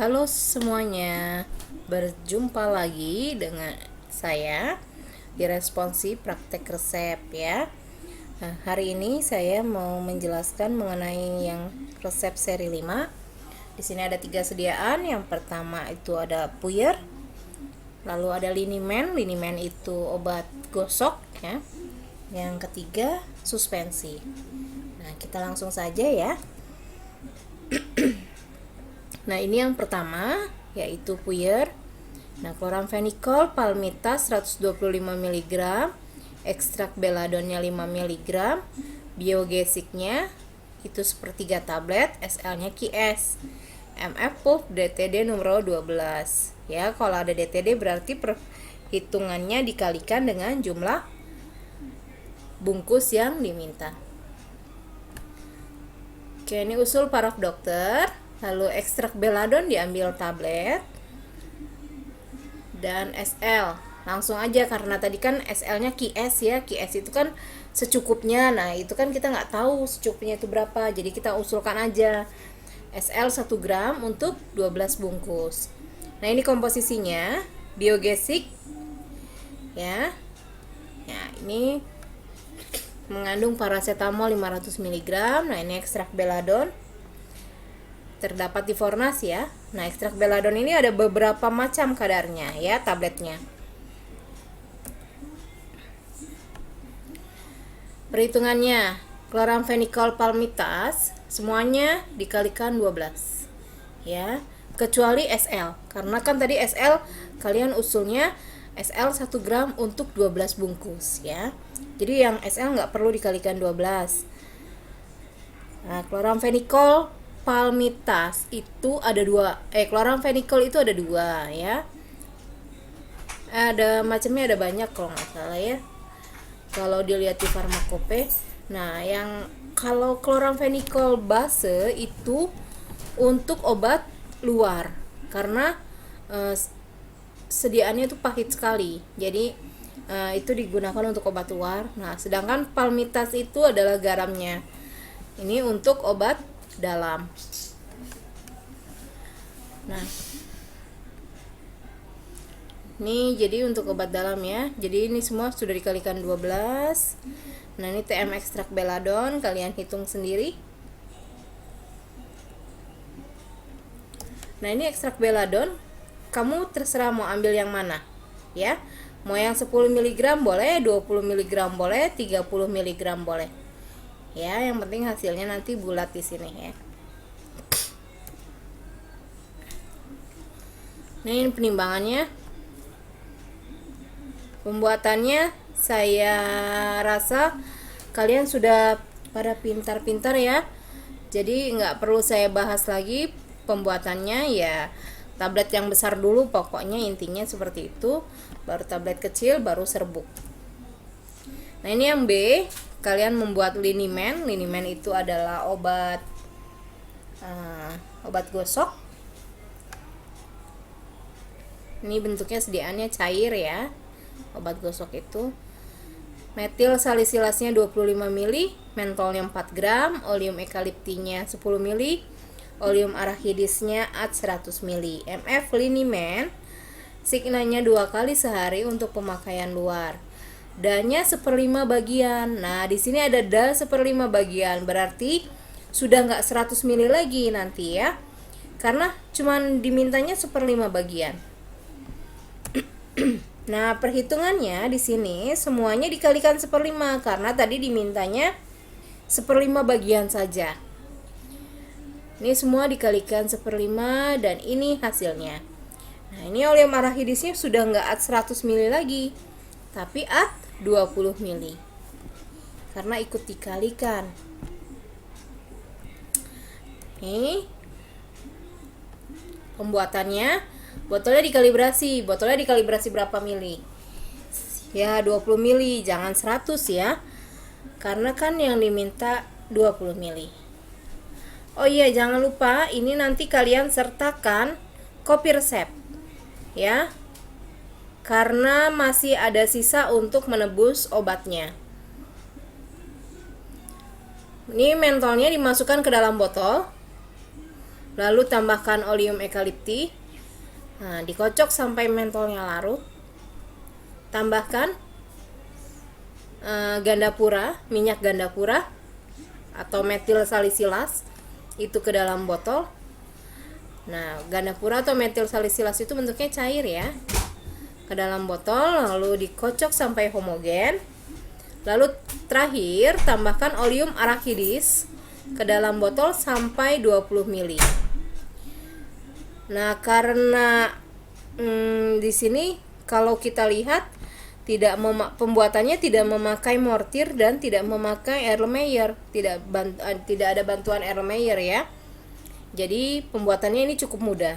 Halo semuanya, berjumpa lagi dengan saya di Responsi Praktek Resep ya. Nah, hari ini saya mau menjelaskan mengenai yang resep seri 5. Di sini ada 3 sediaan. Yang pertama itu ada puyer, lalu ada linimen. Linimen itu obat gosok ya. Yang ketiga suspensi. Nah, kita langsung saja ya. Nah, ini yang pertama yaitu puyer. Nah, chloramphenicol palmitas 125 mg, ekstrak beladonnya 5 mg, biogesiknya itu sepertiga tablet, SL-nya QS. MF pulp DTD numero 12. Ya, kalau ada DTD berarti perhitungannya dikalikan dengan jumlah bungkus yang diminta. Oke, ini usul para dokter. Lalu ekstrak beladon diambil tablet dan SL. Langsung aja karena tadi kan SL-nya QS ya. QS itu kan secukupnya. Nah, itu kan kita nggak tahu secukupnya itu berapa. Jadi kita usulkan aja SL 1 gram untuk 12 bungkus. Nah, ini komposisinya biogesik ya. Ya, ini mengandung paracetamol 500 mg. Nah, ini ekstrak beladon terdapat di Fornas ya. Nah, ekstrak beladon ini ada beberapa macam kadarnya ya, tabletnya. Perhitungannya, chloramphenicol palmitas semuanya dikalikan 12 ya, kecuali SL. Karena kan tadi SL kalian usulnya SL 1 gram untuk 12 bungkus ya. Jadi yang SL nggak perlu dikalikan 12. Nah, chloramphenicol palmitas itu ada dua, chloramphenicol itu ada dua ya. Ada macamnya, ada banyak kalau nggak salah ya. Kalau dilihat di farmakope. Nah, yang kalau chloramphenicol base itu untuk obat luar karena sediaannya itu pahit sekali. Jadi itu digunakan untuk obat luar. Nah, sedangkan palmitas itu adalah garamnya. Ini untuk obat dalam. Nah, ini jadi untuk obat dalam ya. Jadi ini semua sudah dikalikan 12. Nah, ini TM ekstrak beladon, kalian hitung sendiri. Nah, ini ekstrak beladon, kamu terserah mau ambil yang mana ya. Mau yang 10 mg boleh, 20 mg boleh, 30 mg boleh. Ya, yang penting hasilnya nanti bulat di sini ya. Nah, ini penimbangannya. Pembuatannya saya rasa kalian sudah pada pintar-pintar ya. Jadi nggak perlu saya bahas lagi pembuatannya ya. Tablet yang besar dulu pokoknya, intinya seperti itu. Baru tablet kecil, baru serbuk. Nah, ini yang B, kalian membuat linimen. Linimen itu adalah obat gosok. Ini bentuknya sediaannya cair ya. Obat gosok itu metil salisilasnya 25 ml, mentolnya 4 gram, oleum eukaliptinya 10 ml, oleum arachidisnya 100 ml. MF linimen signanya 2 kali sehari untuk pemakaian luar. Da-nya 1/5 bagian. Nah, di sini ada da 1/5 bagian, berarti sudah nggak 100 ml lagi nanti ya. Karena cuman dimintanya 1/5 bagian. Nah, perhitungannya di sini semuanya dikalikan 1/5 karena tadi dimintanya 1/5 bagian saja. Ini semua dikalikan 1/5 dan ini hasilnya. Nah, ini oleum arachidisnya sudah nggak at 100 ml lagi, tapi at 20 ml. Karena ikut dikalikan. Ini pembuatannya. Botolnya dikalibrasi berapa mili? Ya, 20 mili, jangan 100 ya. Karena kan yang diminta 20 mili. Oh iya, jangan lupa ini nanti kalian sertakan kopi resep. Ya. Karena masih ada sisa untuk menebus obatnya. Ini mentolnya dimasukkan ke dalam botol. Lalu tambahkan oleum eukalipti. Nah, dikocok sampai mentolnya larut. Tambahkan gandapura, minyak gandapura atau metil salisilas itu ke dalam botol. Nah, gandapura atau metil salisilas itu bentuknya cair ya. Ke dalam botol, lalu dikocok sampai homogen. Lalu terakhir tambahkan oleum arachidis ke dalam botol sampai 20 ml. Nah, karena di sini kalau kita lihat pembuatannya tidak memakai mortir dan tidak memakai Erlenmeyer, tidak ada bantuan Erlenmeyer ya. Jadi pembuatannya ini cukup mudah.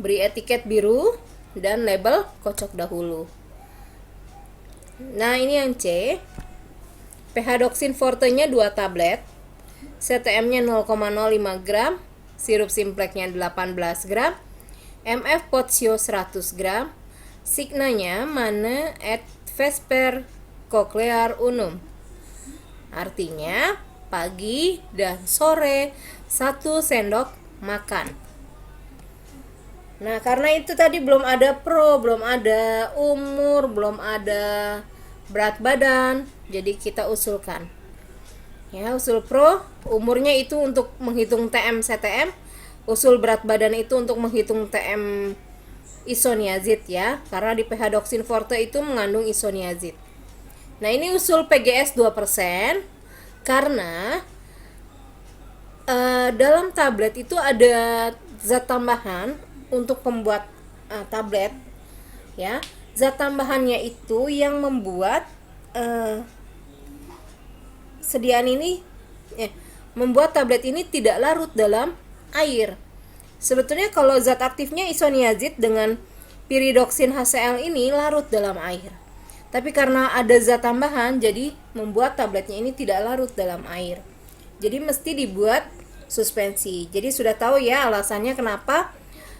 Beri etiket biru dan label kocok dahulu. Nah, ini yang C. Ph-doxin forte-nya 2 tablet. CTM-nya 0,05 gram. Sirup simpleknya 18 gram. MF potasio 100 gram. Signanya mana et vesper cochlear unum. Artinya pagi dan sore 1 sendok makan. Nah, karena itu tadi belum ada pro, belum ada umur, belum ada berat badan, jadi kita usulkan. Ya, usul pro, umurnya itu untuk menghitung TM CTM, usul berat badan itu untuk menghitung TM isoniazid ya, karena di ph-doxin forte itu mengandung isoniazid. Nah, ini usul PGS 2% karena dalam tablet itu ada zat tambahan untuk pembuat tablet ya. Zat tambahannya itu yang membuat membuat tablet ini tidak larut dalam air. Sebetulnya kalau zat aktifnya isoniazid dengan pyridoxine HCl ini larut dalam air. Tapi karena ada zat tambahan, jadi membuat tabletnya ini tidak larut dalam air. Jadi mesti dibuat suspensi. Jadi sudah tahu ya alasannya kenapa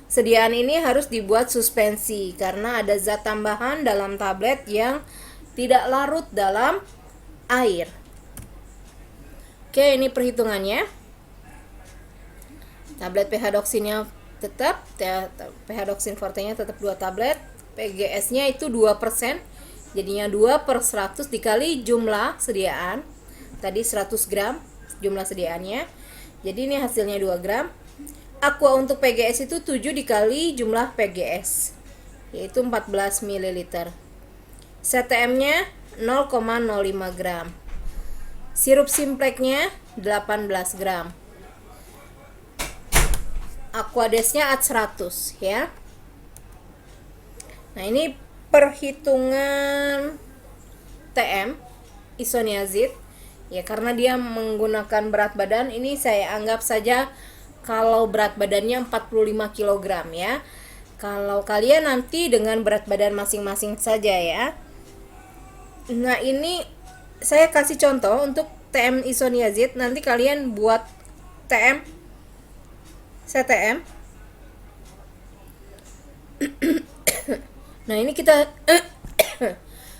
sediaan ini harus dibuat suspensi. Karena ada zat tambahan dalam tablet yang tidak larut dalam air. Oke, ini perhitungannya. Tablet ph-doxinnya tetap, ph-doxin forte-nya tetap 2 tablet. PGS-nya itu 2%. Jadinya 2/100 dikali jumlah sediaan. Tadi 100 gram jumlah sediaannya. Jadi ini hasilnya 2 gram. Aqua untuk PGS itu 7 dikali jumlah PGS, yaitu 14 ml. CTM-nya 0,05 gram. Sirup simpleknya 18 gram. Aquadesnya AD100 ya. Nah, ini perhitungan TM isoniazid ya, karena dia menggunakan berat badan. Ini saya anggap saja kalau berat badannya 45 kg ya. Kalau kalian nanti dengan berat badan masing-masing saja ya. Nah, ini saya kasih contoh untuk TM isoniazid. Nanti kalian buat TM CTM. Nah, ini kita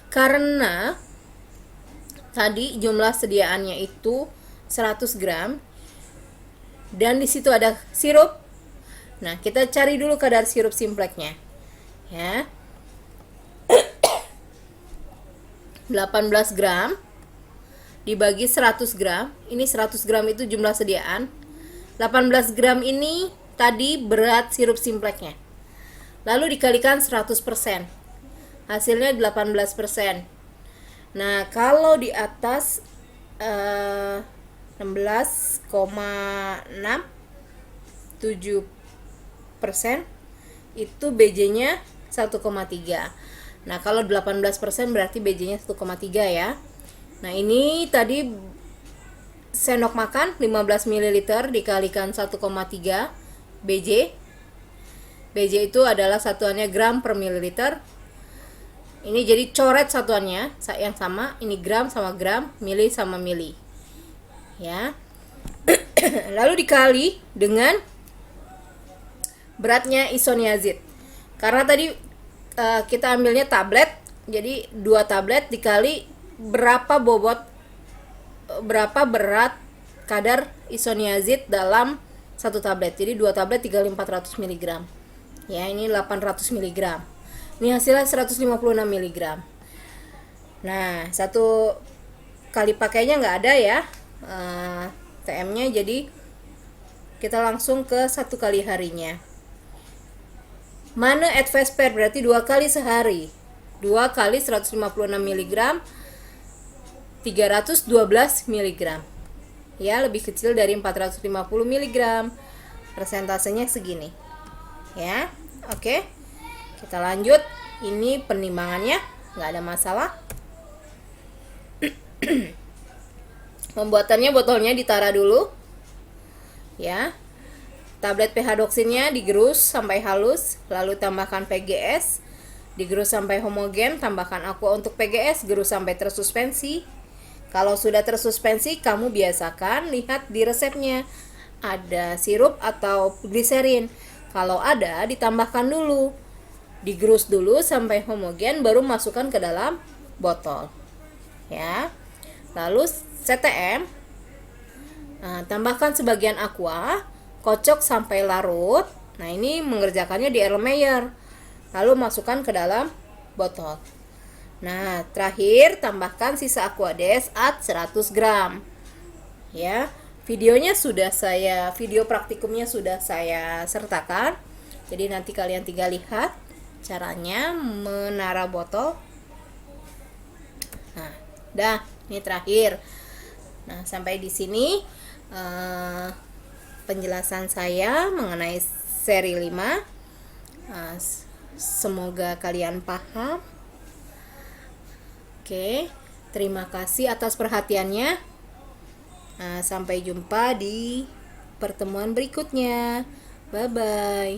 karena tadi jumlah sediaannya itu 100 gram dan di situ ada sirup. Nah, kita cari dulu kadar sirup simpleknya ya. 18 gram dibagi 100 gram. Ini 100 gram itu jumlah sediaan. 18 gram ini tadi berat sirup simpleknya. Lalu dikalikan 100%. Hasilnya 18%. Nah, kalau di atas 16,67% itu BJ-nya 1,3. Nah, kalau 18% berarti BJ-nya 1,3 ya. Nah, ini tadi sendok makan 15 ml dikalikan 1,3 BJ. BJ itu adalah satuannya gram per mililiter. Ini jadi coret satuannya yang sama. Ini gram sama gram, mili sama mili. Ya. Lalu dikali dengan beratnya isoniazid. Karena tadi kita ambilnya tablet, jadi 2 tablet dikali berapa berat kadar isoniazid dalam satu tablet. Jadi 2 tablet 3.400 mg. Ya, ini 800 mg. Ini hasilnya 156 mg. Nah, satu kali pakainya nggak ada ya TM-nya, jadi kita langsung ke satu kali harinya. Mana advice pair berarti 2 kali sehari. 2 kali 156 mg 312 mg. Ya, lebih kecil dari 450 mg. Persentasenya segini. Ya, oke. Kita lanjut. Ini penimbangannya, nggak ada masalah. Pembuatannya, botolnya ditara dulu. Ya. Tablet pH doksinnya digerus sampai halus, lalu tambahkan PGS, digerus sampai homogen, tambahkan aqua untuk PGS, gerus sampai tersuspensi. Kalau sudah tersuspensi, kamu biasakan lihat di resepnya ada sirup atau gliserin. Kalau ada, ditambahkan dulu, digerus dulu sampai homogen, baru masukkan ke dalam botol. Ya. Lalu CTM, tambahkan sebagian aqua, kocok sampai larut. Nah, ini mengerjakannya di Erlenmeyer. Lalu masukkan ke dalam botol. Nah, terakhir tambahkan sisa Aquades at 100 gram. Ya, video praktikumnya sudah saya sertakan. Jadi nanti kalian tinggal lihat caranya menara botol. Nah, dah, ini terakhir. Nah, sampai di sini penjelasan saya mengenai seri 5. Semoga kalian paham. Oke, terima kasih atas perhatiannya. Sampai jumpa di pertemuan berikutnya. Bye bye.